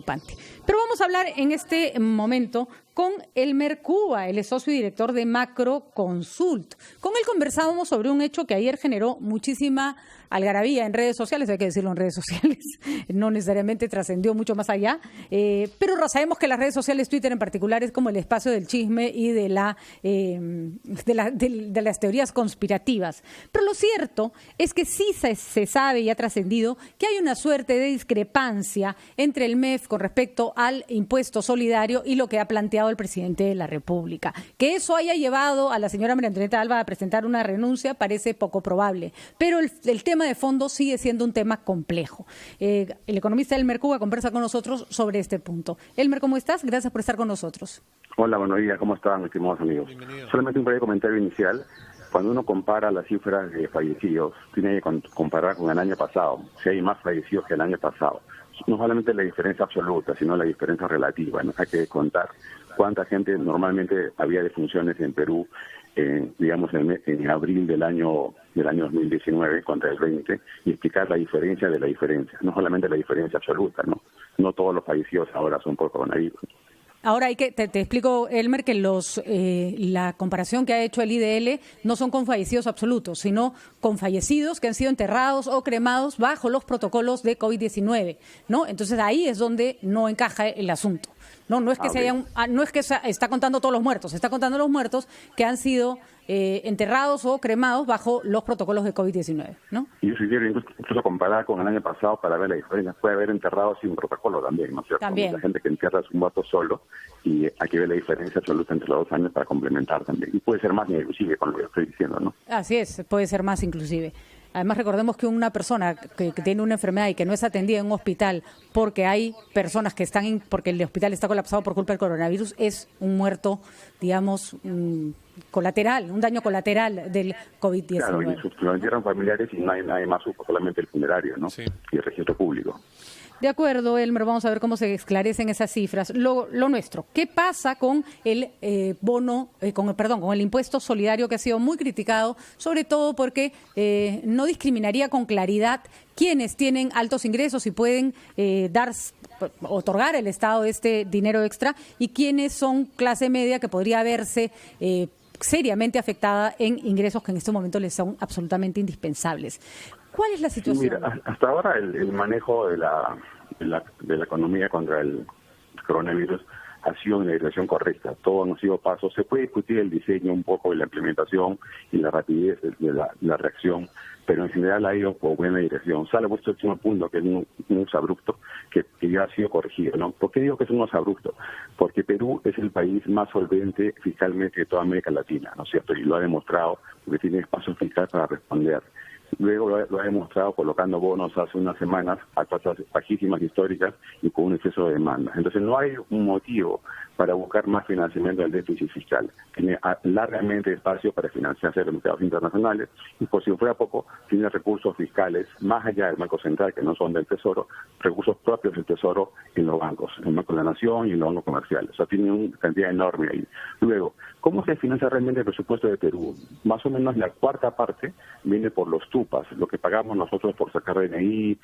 preocupante. Pero vamos a hablar en este momento con Elmer Cuba, él es socio y director de Macroconsult. Con él conversábamos sobre un hecho que ayer generó muchísima algarabía en redes sociales, hay que decirlo en redes sociales, no necesariamente trascendió mucho más allá, pero sabemos que las redes sociales, Twitter en particular, es como el espacio del chisme y de las teorías conspirativas. Pero lo cierto es que sí se sabe y ha trascendido que hay una suerte de discrepancia entre el MEF con respecto al impuesto solidario y lo que ha planteado el presidente de la República. Que eso haya llevado a la señora María Antonieta Alba a presentar una renuncia parece poco probable, pero el tema de fondo sigue siendo un tema complejo. El economista Elmer Cuba conversa con nosotros sobre este punto. Elmer, ¿cómo estás? Gracias por estar con nosotros. Hola, buenos días. ¿Cómo están, estimados amigos? Bienvenido. Solamente un breve comentario inicial. Cuando uno compara las cifras de fallecidos, tiene que comparar con el año pasado. Si hay más fallecidos que el año pasado. No solamente la diferencia absoluta, sino la diferencia relativa, ¿no? Hay que contar cuánta gente normalmente había defunciones en Perú, digamos, en abril del año 2019 contra el 20, y explicar la diferencia de la diferencia. No solamente la diferencia absoluta, ¿no? No todos los fallecidos ahora son por coronavirus. Ahora te explico, Elmer, que la comparación que ha hecho el IDL no son con fallecidos absolutos, sino con fallecidos que han sido enterrados o cremados bajo los protocolos de COVID-19, ¿no? Entonces ahí es donde no encaja el asunto. No es que está contando todos los muertos, está contando los muertos que han sido enterrados o cremados bajo los protocolos de COVID-19, ¿no? Y yo sugiero incluso comparar con el año pasado para ver la diferencia. Puede haber enterrados sin protocolo también, ¿no es cierto? También. Mucha gente que entierra a su muerto solo, y hay que ver la diferencia absoluta entre los 2 años para complementar también. Y puede ser más inclusive con lo que estoy diciendo, ¿no? Así es, puede ser más inclusive. Además, recordemos que una persona que tiene una enfermedad y que no es atendida en un hospital porque hay personas que están porque el hospital está colapsado por culpa del coronavirus, es un muerto, digamos, colateral, un daño colateral del COVID-19. Claro, y lo entierran familiares y nadie más supo, solamente el funerario, ¿no? Sí. Y el registro público. De acuerdo, Elmer, vamos a ver cómo se esclarecen esas cifras. Lo nuestro, ¿qué pasa con el con el impuesto solidario que ha sido muy criticado, sobre todo porque no discriminaría con claridad quienes tienen altos ingresos y pueden otorgar al Estado este dinero extra y quienes son clase media que podría verse seriamente afectada en ingresos que en este momento les son absolutamente indispensables? ¿Cuál es la situación? Sí, mira, hasta ahora el manejo de la economía contra el coronavirus ha sido en la dirección correcta. Todos han sido pasos. Se puede discutir el diseño un poco de la implementación y la rapidez de la reacción, pero en general ha ido por buena dirección. Salvo este último punto, que es un abrupto, que ya ha sido corregido, ¿no? ¿Por qué digo que es un abrupto? Porque Perú es el país más solvente fiscalmente de toda América Latina, ¿no es cierto? Y lo ha demostrado porque tiene espacio fiscal para responder. Luego lo ha demostrado colocando bonos hace unas semanas a tasas bajísimas históricas y con un exceso de demanda. Entonces no hay un motivo para buscar más financiamiento del déficit fiscal. Tiene largamente espacio para financiarse de los mercados internacionales y, por si fuera poco, tiene recursos fiscales más allá del Banco Central, que no son del Tesoro, recursos propios del Tesoro en los bancos, en el Banco de la Nación y en los bancos comerciales. O sea, tiene una cantidad enorme ahí. Luego, ¿cómo se financia realmente el presupuesto de Perú? Más o menos la cuarta parte viene por los TUPAS, lo que pagamos nosotros por sacar DNI,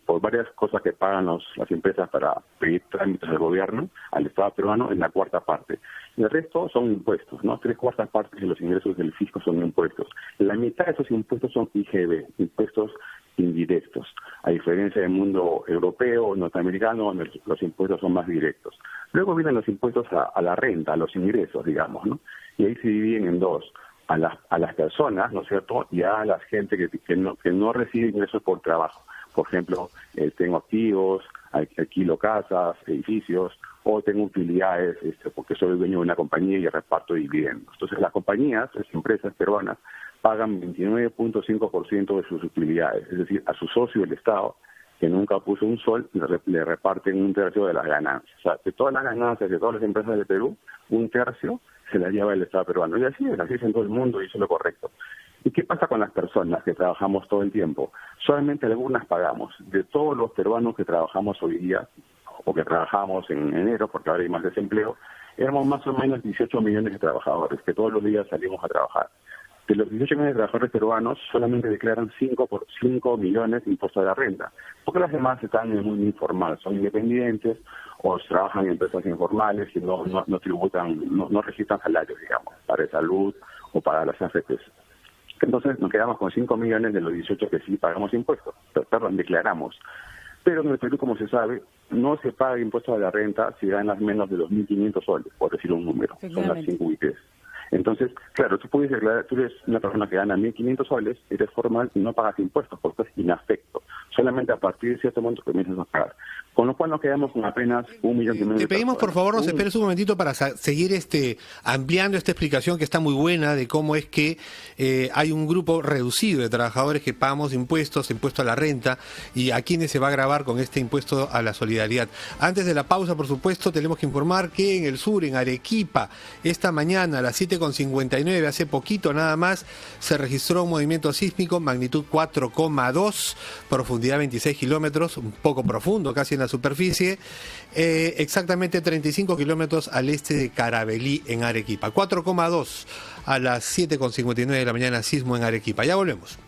por varias cosas que pagan las empresas para pedir trámites al gobierno, al Estado peruano, en la cuarta parte. El resto son impuestos, ¿no? 3/4 partes de los ingresos del fisco son impuestos. La mitad de esos impuestos son IGB, impuestos indirectos. A diferencia del mundo europeo o norteamericano, donde los impuestos son más directos. Luego vienen los impuestos a la renta, a los ingresos, digamos, ¿no? Y ahí se dividen en dos. A las personas, ¿no es cierto? Y a la gente que no recibe ingresos por trabajo. Por ejemplo, tengo activos, alquilo casas, edificios, o tengo utilidades porque soy dueño de una compañía y reparto dividendos. Entonces, las compañías, las empresas peruanas, pagan 29.5% de sus utilidades, es decir, a su socio del Estado, que nunca puso un sol, le reparten 1/3 de las ganancias. O sea, de todas las ganancias de todas las empresas de Perú, 1/3 se las lleva el Estado peruano. Y así es en todo el mundo y eso es lo correcto. ¿Y qué pasa con las personas que trabajamos todo el tiempo? Solamente algunas pagamos. De todos los peruanos que trabajamos hoy día, o que trabajamos en enero, porque ahora hay más desempleo, éramos más o menos 18 millones de trabajadores que todos los días salimos a trabajar. De los 18 millones de trabajadores peruanos, solamente declaran 5 millones de impuestos de la renta, porque las demás están en el mundo informal, son independientes o trabajan en empresas informales y no tributan, no registran salarios, digamos, para salud o para las AFPs. Entonces nos quedamos con 5 millones de los 18 que sí pagamos impuestos, declaramos. Pero en el Perú, como se sabe, no se paga impuestos a la renta si ganas menos de 2.500 soles, por decir un número, son las 5 UITs. Entonces, claro, tú puedes declarar, tú eres una persona que gana 1.500 soles, eres formal y no pagas impuestos porque es inafecto. Solamente a partir de cierto momento comienzas a pagar. Con lo cual nos quedamos con apenas 1,5 millones. Te pedimos, por favor, nos esperes un momentito para seguir ampliando esta explicación que está muy buena de cómo es que hay un grupo reducido de trabajadores que pagamos impuesto a la renta y a quienes se va a gravar con este impuesto a la solidaridad. Antes de la pausa, por supuesto, tenemos que informar que en el sur, en Arequipa, esta mañana a las 7:59, hace poquito nada más, se registró un movimiento sísmico, magnitud 4,2, profundidad 26 kilómetros, un poco profundo, casi en la superficie, exactamente 35 kilómetros al este de Carabelí, en Arequipa. 4,2 a las 7:59 de la mañana, sismo en Arequipa. Ya volvemos.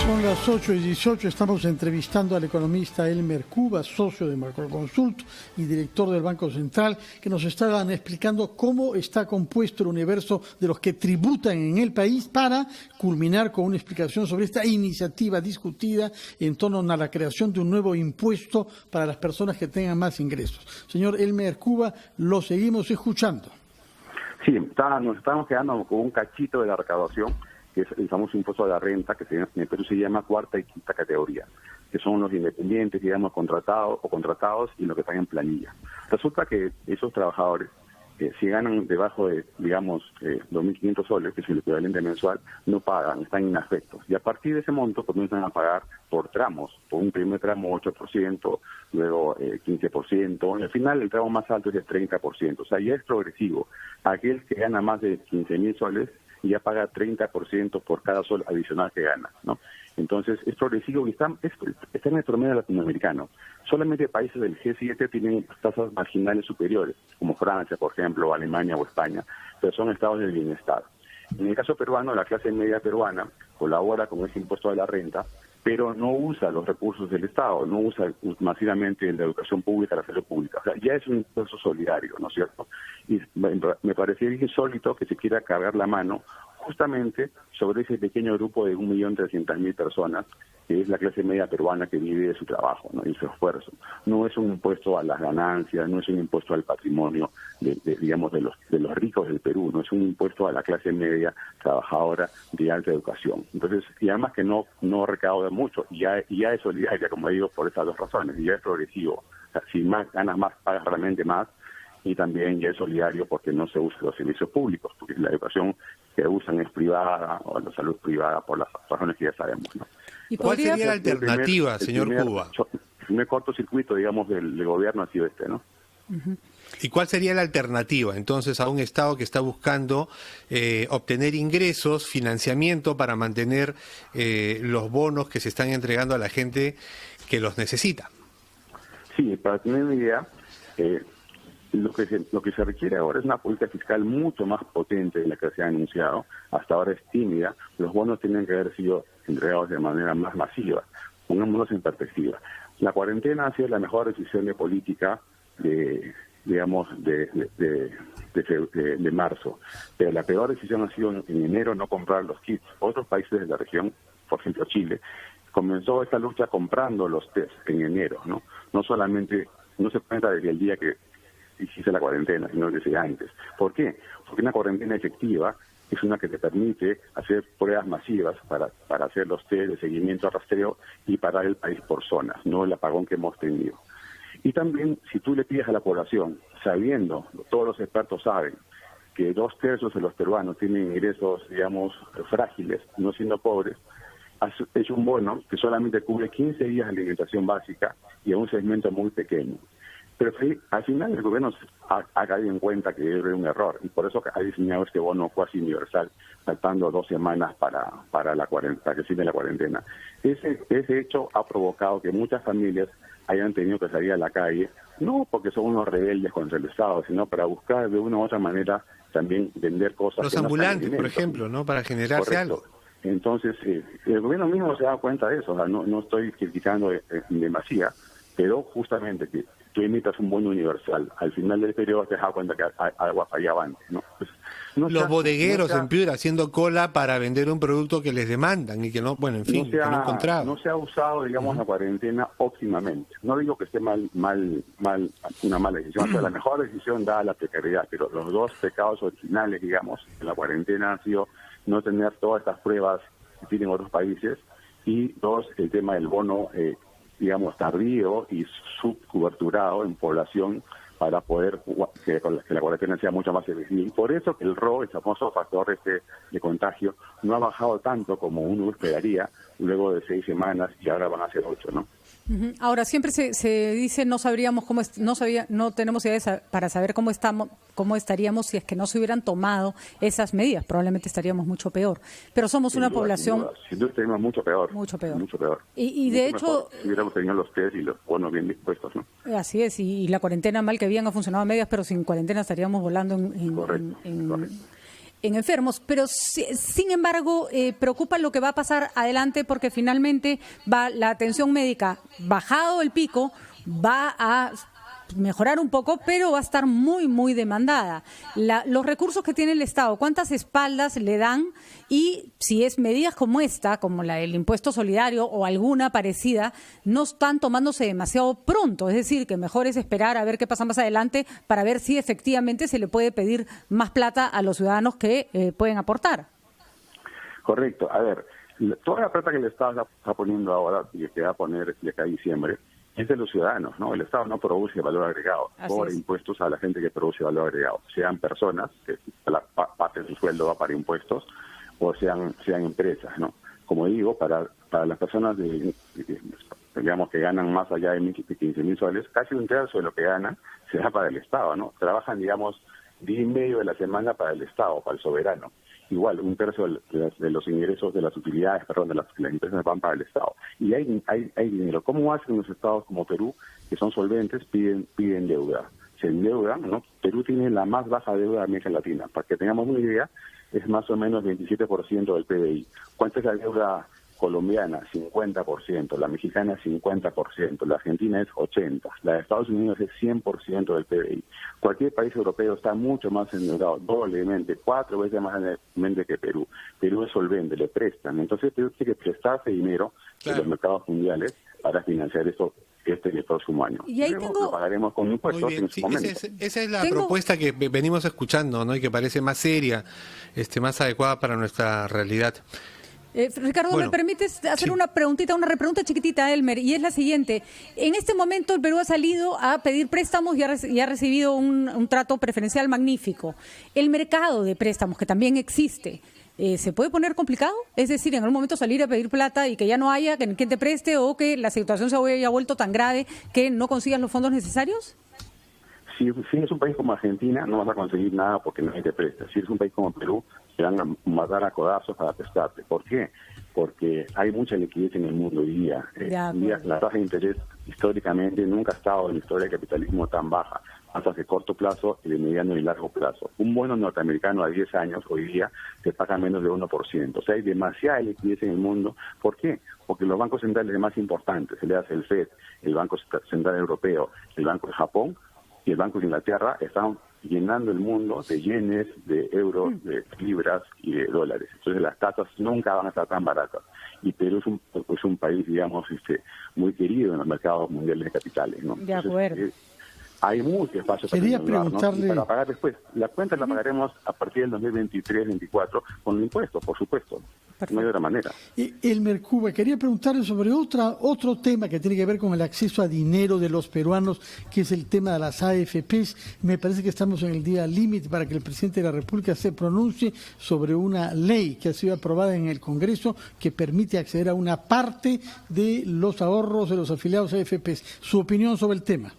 Son las 8:18, estamos entrevistando al economista Elmer Cuba, socio de Macroconsult y director del Banco Central, que nos estaban explicando cómo está compuesto el universo de los que tributan en el país para culminar con una explicación sobre esta iniciativa discutida en torno a la creación de un nuevo impuesto para las personas que tengan más ingresos. Señor Elmer Cuba, lo seguimos escuchando. Sí, nos estamos quedando con un cachito de la recaudación, que es el famoso impuesto a la renta, que en el Perú se llama cuarta y quinta categoría, que son los independientes, digamos, contratados y los que están en planilla. Resulta que esos trabajadores, si ganan debajo de, digamos, 2.500 soles, que es el equivalente mensual, no pagan, están inafectos. Y a partir de ese monto comienzan a pagar por tramos, por un primer tramo 8%, luego 15%, y al final el tramo más alto es el 30%. O sea, ya es progresivo. Aquel que gana más de 15.000 soles, y ya paga 30% por cada sol adicional que gana, ¿no? Entonces, es progresivo y está en el promedio latinoamericano. Solamente países del G7 tienen tasas marginales superiores, como Francia, por ejemplo, o Alemania o España, pero son estados del bienestar. En el caso peruano, la clase media peruana colabora con ese impuesto a la renta, pero no usa los recursos del Estado, no usa masivamente la educación pública, la salud pública. O sea, ya es un impuesto solidario, ¿no es cierto? Y me parecería insólito que se quiera cargar la mano justamente sobre ese pequeño grupo de 1.300.000 personas, que es la clase media peruana que vive de su trabajo, ¿no? Y su esfuerzo. No es un impuesto a las ganancias, no es un impuesto al patrimonio, digamos, de los ricos del Perú, no es un impuesto a la clase media trabajadora de alta educación. Entonces, y además que no recauda mucho, y ya es solidaria, como digo, por esas dos razones, y ya es progresivo. O sea, si más ganas más, pagas realmente más, y también ya es solidario porque no se usan los servicios públicos, porque la educación que usan es privada o la salud privada por las razones que ya sabemos, ¿no? ¿Cuál sería la alternativa, señor Cuba? El primer cortocircuito, digamos, del gobierno ha sido este, ¿no? Uh-huh. ¿Y cuál sería la alternativa, entonces, a un Estado que está buscando obtener ingresos, financiamiento para mantener los bonos que se están entregando a la gente que los necesita? Sí, para tener una idea, lo que se requiere ahora es una política fiscal mucho más potente de la que se ha anunciado. Hasta ahora es tímida. Los bonos tienen que haber sido entregados de manera más masiva. Pongámonos en perspectiva. La cuarentena ha sido la mejor decisión de política de marzo. Pero la peor decisión ha sido en enero no comprar los kits. Otros países de la región, por ejemplo Chile, comenzó esta lucha comprando los test en enero, ¿no? No solamente, no se cuenta desde el día que hiciste la cuarentena, sino desde antes. ¿Por qué? Porque una cuarentena efectiva es una que te permite hacer pruebas masivas para hacer los test de seguimiento, rastreo y parar el país por zonas, no el apagón que hemos tenido. Y también, si tú le pides a la población, sabiendo, todos los expertos saben, que 2/3 de los peruanos tienen ingresos, digamos, frágiles, no siendo pobres, es un bono que solamente cubre 15 días de alimentación básica y a un segmento muy pequeño. Pero sí, al final el gobierno ha caído en cuenta que era un error y por eso ha diseñado este bono cuasi universal, faltando 2 semanas para que sirve la cuarentena. Ese hecho ha provocado que muchas familias hayan tenido que salir a la calle, no porque son unos rebeldes contra el Estado, sino para buscar de una u otra manera también vender cosas. Los ambulantes, por ejemplo, ¿no? Para generarse Correcto. algo. Entonces, el gobierno mismo se da cuenta de eso, o sea, no estoy criticando en demasía, pero justamente que tú emitas un bono universal, al final del periodo te das cuenta que algo fallaba antes, ¿no? Pues, los bodegueros en Piura haciendo cola para vender un producto que les demandan y que no, bueno, en fin, que no encontraban. No se ha usado, digamos, la cuarentena óptimamente. No digo que esté mal una mala decisión, o sea, la mejor decisión dada la precariedad, pero los 2 pecados originales, digamos, en la cuarentena han sido no tener todas estas pruebas que tienen otros países y 2, el tema del bono, digamos, tardío y subcoberturado en población para poder que la cuarentena sea mucho más efectiva. Y por eso que el RO, el famoso factor de contagio, no ha bajado tanto como uno esperaría luego de 6 semanas y ahora van a ser 8, ¿no? Ahora, siempre se dice no sabríamos no tenemos ideas para saber cómo estaríamos si es que no se hubieran tomado esas medidas. Probablemente estaríamos mucho peor. Pero somos una población... Sin duda estaríamos mucho peor. Mucho peor. Mucho peor. Y de hecho... Si hubiéramos tenido los test y los bonos bien dispuestos, ¿no? Así es, y la cuarentena mal que bien ha funcionado a medias, pero sin cuarentena estaríamos volando Correcto. en enfermos, pero sin embargo preocupa lo que va a pasar adelante porque finalmente va la atención médica, bajado el pico, va a mejorar un poco, pero va a estar muy, muy demandada. Los recursos que tiene el Estado, ¿cuántas espaldas le dan? Y si es medidas como esta, como la del impuesto solidario o alguna parecida, no están tomándose demasiado pronto. Es decir, que mejor es esperar a ver qué pasa más adelante para ver si efectivamente se le puede pedir más plata a los ciudadanos que pueden aportar. Correcto. A ver, toda la plata que el Estado está poniendo ahora y que va a poner de acá a diciembre es de los ciudadanos, ¿no? El Estado no produce valor agregado, cobra impuestos a la gente que produce valor agregado, sean personas, que la parte de su sueldo va para impuestos, o sean empresas, ¿no? Como digo, para las personas digamos que ganan más allá de 15.000 soles, casi 1/3 de lo que ganan se da para el Estado, ¿no? Trabajan, digamos, día y medio de la semana para el Estado, para el soberano. Igual, 1/3 de los ingresos de las utilidades, de las empresas van para el Estado. Y hay dinero. ¿Cómo hacen los estados como Perú, que son solventes, piden deuda? Se endeudan, ¿no? Perú tiene la más baja deuda de América Latina. Para que tengamos una idea, es más o menos 27% del PBI. ¿Cuánta es la deuda colombiana? 50%, la mexicana 50%, la argentina es 80%, la de Estados Unidos es 100% del PBI. Cualquier país europeo está mucho más endeudado, doblemente, 4 veces más endeudado que Perú. Perú es solvente, le prestan. Entonces Perú tiene que prestarse dinero de los mercados mundiales para financiar esto y el próximo año. Y ahí lo pagaremos con impuestos en su momento. Esa es la propuesta que venimos escuchando, ¿no? Y que parece más seria, más adecuada para nuestra realidad. Ricardo, ¿me permites hacer una repregunta chiquitita, Elmer? Y es la siguiente. En este momento el Perú ha salido a pedir préstamos y ha recibido un trato preferencial magnífico. El mercado de préstamos, que también existe, ¿se puede poner complicado? Es decir, en algún momento salir a pedir plata y que ya no haya quien te preste o que la situación se haya vuelto tan grave que no consigas los fondos necesarios. Si es un país como Argentina, no vas a conseguir nada porque nadie te presta. Si es un país como Perú, te van a matar a codazos para prestarte. ¿Por qué? Porque hay mucha liquidez en el mundo hoy día. La tasa de interés históricamente nunca ha estado en la historia del capitalismo tan baja, hasta de corto plazo y de mediano y largo plazo. Un bono norteamericano a 10 años hoy día te paga menos de 1%. O sea, hay demasiada liquidez en el mundo. ¿Por qué? Porque los bancos centrales más importantes, se le hace el FED, el Banco Central Europeo, el Banco de Japón y el Banco de Inglaterra, están llenando el mundo de yenes, de euros, de libras y de dólares. Entonces las tasas nunca van a estar tan baratas. Y Perú es un país, digamos, muy querido en los mercados mundiales de capitales, ¿no? De acuerdo. Entonces, hay mucho espacio Quería preguntarle... para pagar después. La cuenta la pagaremos a partir del 2023-2024 con el impuesto, por supuesto. Perfecto. No hay otra manera. Elmer Cuba, quería preguntarle sobre otro tema que tiene que ver con el acceso a dinero de los peruanos, que es el tema de las AFPs. Me parece que estamos en el día límite para que el presidente de la República se pronuncie sobre una ley que ha sido aprobada en el Congreso que permite acceder a una parte de los ahorros de los afiliados a AFPs. ¿Su opinión sobre el tema?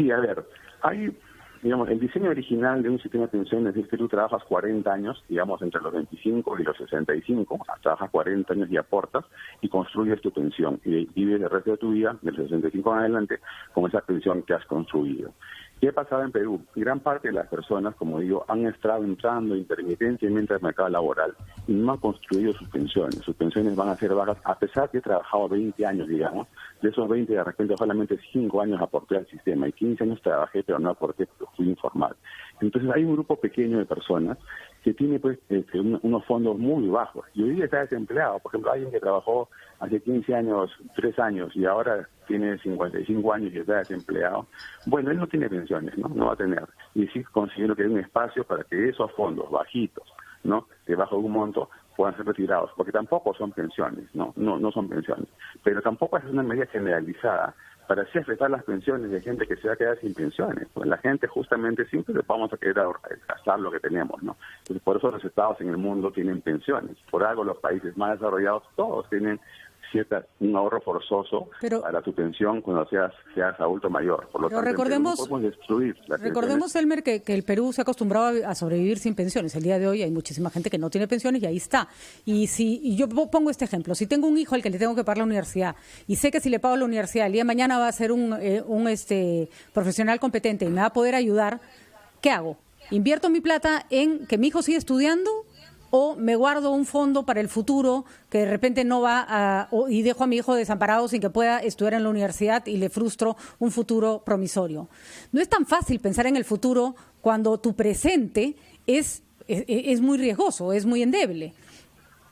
Sí, a ver, hay, digamos, el diseño original de un sistema de pensiones es que tú trabajas 40 años, digamos, entre los 25 y los 65, trabajas 40 años y aportas y construyes tu pensión y vives el resto de tu vida, del 65 en adelante, con esa pensión que has construido. ¿Qué ha pasado en Perú? Gran parte de las personas, como digo, han estado entrando intermitentemente al mercado laboral y no han construido sus pensiones. Sus pensiones van a ser bajas, a pesar que he trabajado 20 años, digamos. De esos 20, de repente, solamente 5 años aporté al sistema y 15 años trabajé, pero no aporté, porque fui informal. Entonces, hay un grupo pequeño de personas que tiene pues unos fondos muy bajos. Y hoy día está desempleado. Por ejemplo, alguien que trabajó hace 15 años, 3 años, y ahora tiene 55 años y está desempleado. Bueno, él no tiene pensiones, ¿no? No va a tener. Y sí considero que hay un espacio para que esos fondos bajitos, ¿no? De bajo un monto, puedan ser retirados, porque tampoco son pensiones, ¿no? No son pensiones. Pero tampoco es una medida generalizada para así afectar las pensiones de gente que se va a quedar sin pensiones. Pues la gente justamente siempre le vamos a querer gastar lo que tenemos, ¿no? Entonces, por eso los estados en el mundo tienen pensiones. Por algo los países más desarrollados todos tienen un ahorro forzoso para tu pensión cuando seas adulto mayor. Por lo tanto, recordemos, no podemos destruir recordemos, Elmer, que el Perú se ha acostumbrado a sobrevivir sin pensiones. El día de hoy hay muchísima gente que no tiene pensiones y ahí está. Y yo pongo este ejemplo. Si tengo un hijo al que le tengo que pagar la universidad y sé que si le pago la universidad el día de mañana va a ser un profesional competente y me va a poder ayudar, ¿qué hago? ¿Invierto mi plata en que mi hijo siga estudiando? ¿O me guardo un fondo para el futuro que de repente no va y dejo a mi hijo desamparado sin que pueda estudiar en la universidad y le frustro un futuro promisorio? No es tan fácil pensar en el futuro cuando tu presente es muy riesgoso, es muy endeble.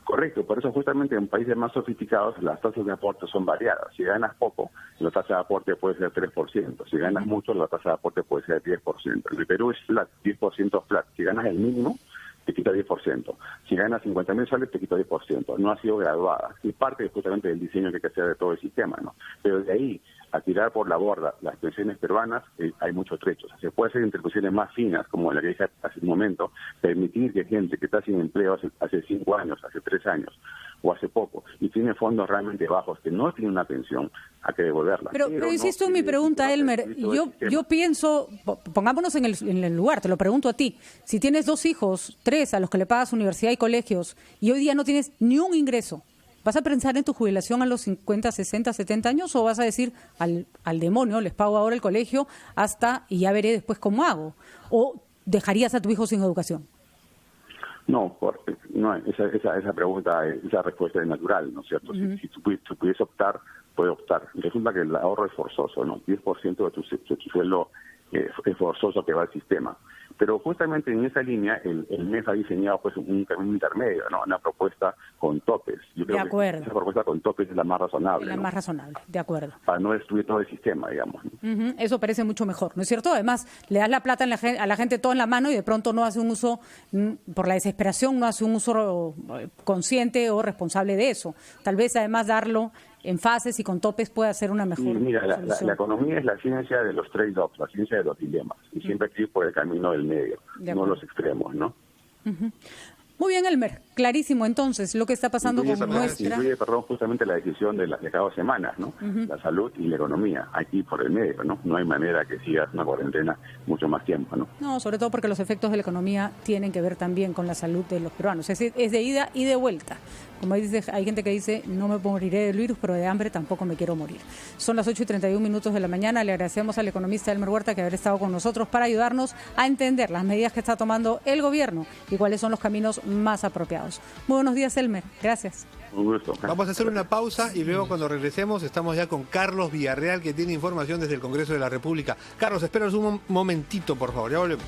Correcto, por eso justamente en países más sofisticados las tasas de aporte son variadas. Si ganas poco, la tasa de aporte puede ser 3%. Si ganas mucho, la tasa de aporte puede ser 10%. En el Perú es flat, 10% flat. Si ganas el mínimo, te quita 10%. Si ganas 50.000 soles, te quita 10%. No ha sido graduada. Y parte justamente del diseño que hay que hacer de todo el sistema, ¿no? Pero de ahí a tirar por la borda las pensiones peruanas, hay mucho trecho. O sea, se puede hacer intervenciones más finas, como la que dije hace un momento, permitir que gente que está sin empleo hace 5 años, hace 3 años, o hace poco, y tiene fondos realmente bajos, que no tiene una pensión, hay que devolverla. Pero insisto en mi pregunta, Elmer, yo pienso, pongámonos en el lugar, te lo pregunto a ti, si tienes 2 hijos, 3 a los que le pagas universidad y colegios, y hoy día no tienes ni un ingreso, ¿vas a pensar en tu jubilación a los 50, 60, 70 años o vas a decir al demonio, les pago ahora el colegio y ya veré después cómo hago? ¿O dejarías a tu hijo sin educación? No, esa pregunta, esa respuesta es natural, ¿no es cierto? Si tú pudiese optar, puedes optar. Resulta que el ahorro es forzoso, ¿no? 10% de tu sueldo es forzoso que va al sistema. Pero justamente en esa línea el MES ha diseñado pues un camino intermedio, ¿no? Una propuesta con topes. Yo creo que esa propuesta con topes es la más razonable. La más razonable, de acuerdo. Para no destruir todo el sistema, digamos, ¿no? Eso parece mucho mejor, ¿no es cierto? Además, le das la plata a la gente todo en la mano y de pronto no hace un uso, por la desesperación, no hace un uso consciente o responsable de eso. Tal vez además darlo en fases y con topes puede ser una mejor solución. La economía es la ciencia de los trade-offs, la ciencia de los dilemas, y siempre hay que ir por el camino del medio, no los extremos, ¿no? Muy bien, Elmer, clarísimo entonces lo que está pasando con nuestra... Incluye, justamente la decisión de cada 2 semanas, ¿no? La salud y la economía, aquí por el medio, ¿no? No hay manera que sigas una cuarentena mucho más tiempo, ¿no? No, sobre todo porque los efectos de la economía tienen que ver también con la salud de los peruanos. Es de ida y de vuelta. Como dice, hay gente que dice, no me moriré del virus, pero de hambre tampoco me quiero morir. Son las 8:31 de la mañana. Le agradecemos al economista Elmer Huerta que haber estado con nosotros para ayudarnos a entender las medidas que está tomando el gobierno y cuáles son los caminos más apropiados. Muy buenos días, Elmer. Gracias. Un gusto. Vamos a hacer una pausa y luego cuando regresemos estamos ya con Carlos Villarreal, que tiene información desde el Congreso de la República. Carlos, espéranos un momentito, por favor. Ya volvemos.